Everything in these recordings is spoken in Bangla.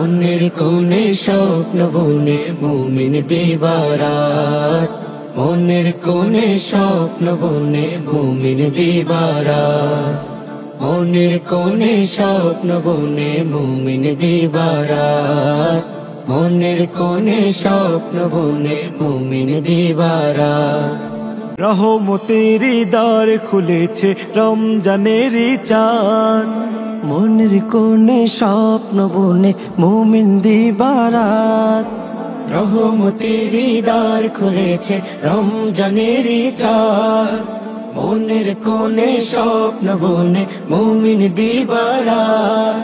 মনের কোণে স্বপ্ন বুনে মুমিন দিবারাত, মনের কোণে স্বপ্ন বুনে মুমিন দিবারাত, মনের কোণে স্বপ্ন বুনে মুমিন দিবারাত, মনের কোণে স্বপ্ন বুনে মুমিন দিবারাত। রহমতেরই দ্বার খুলেছে রমজানের চাঁদ, মনের কোণে স্বপ্ন বুনে মুমিন দিবারাত। রহমতেরই দ্বার খুলেছে রমজানের চাঁদ, মনের কোণে স্বপ্ন বুনে মুমিন দিবারাত।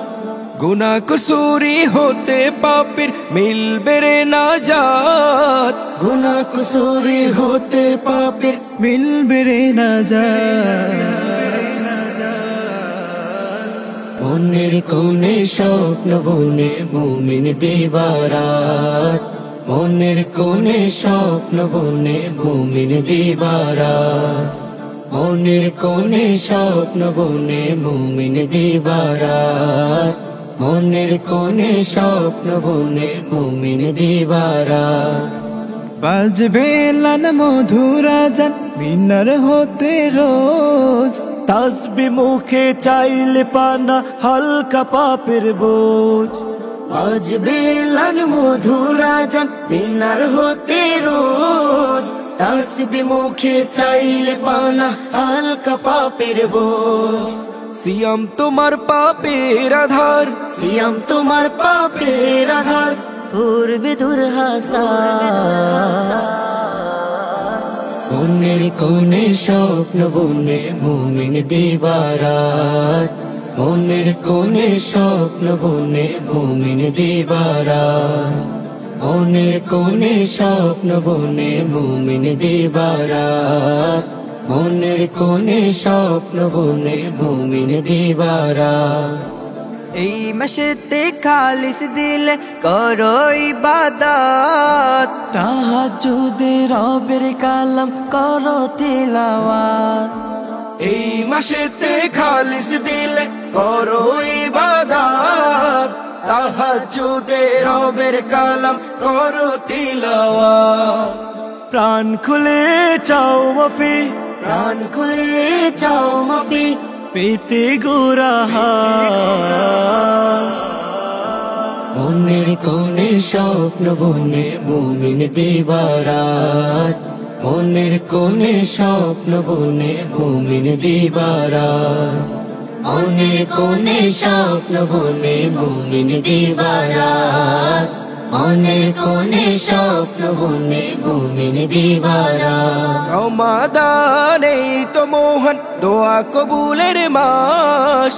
গুনাহ কুসুরি হতে পাপের মিলবে রে নাজাত, গুনাহ কুসুরি হতে পাপের মিলবে রে নাজাত। মনের কোণে স্বপ্ন বুনে মুমিন দিবারাত, মনের কোণে স্বপ্ন বুনে মুমিন দিবারাত, মনের কোণে স্বপ্ন বুনে মুমিন দিবারাত, মনের কোণে স্বপ্ন বুনে মুমিন দিবারাত। বাজবে লান মধুরা জান মিনার হতে রোজ, তাসবি মুখে চাইলে পানা হালকা পাপের বোঝ। বাজবে লান মধুরা জান মিনার হতে রোজ, তাসবি মুখে চাইলে পানা হালকা পাপের বোঝ। সিয়াম তোমার পাপের আধার, সিয়াম তোমার পাপের আধার, পূর্বে দুর্হাসা। মনের কোণে স্বপ্ন বুনে মুমিন দিবারাত, মনের কোণে স্বপ্ন বুনে মুমিন দিবারাত, মনের কোণে স্বপ্ন বুনে মুমিন দিবারাত, মনের কোণে স্বপ্ন বুনে মুমিন দিবারাত। এই মাসেতে খালিস দিলে করো ইবাদত, তাহাজ্জুদে রবের কালাম করো তিলাওয়াত। এই মাসেতে খালিস দিলে করো ইবাদত, তাহাজ্জুদে রবের কালাম করো তিলাওয়াত। প্রাণ খুলে চাও মাফি, প্রাণ খুলে চাও মাফি, পেতে গোরাহা। মনের কোণে স্বপ্ন বুনে মুমিন দিবারাত, মনের কোণে স্বপ্ন বুনে মুমিন দিবারাত, মনের কোণে স্বপ্ন বুনে মুমিন দিবারাত, মনের কোণে স্বপ্ন বুনে মুমিন দিবারাত। রমাদান এই তো মোহন দোয়া কবুলের মাস,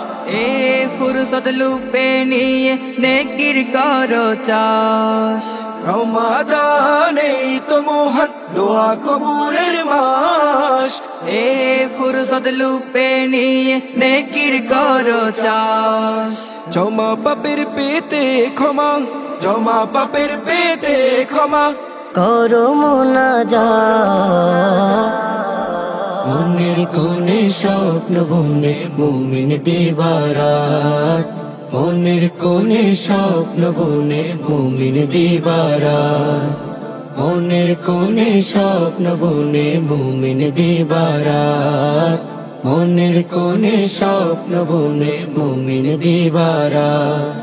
এ ফুরসত লুপে নিয়ে নেকির করো চাষ। রমাদান এই তো মোহন দোয়া কবুলের মাস, এ ফুরসত লুপে নিয়ে নেকির করো চাষ। জমা পাপের পেতে ক্ষমা, জমা পাপের পেতে ক্ষমা, করো মুনাজাত। মনের কোণে স্বপ্ন বুনে মুমিন দিবারাত, মনের কোণে স্বপ্ন বুনে মুমিন দিবারাত, মনের কোণে স্বপ্ন বুনে মুমিন দিবারাত, মনের কোণে স্বপ্ন বুনে মুমিন দিবারাত।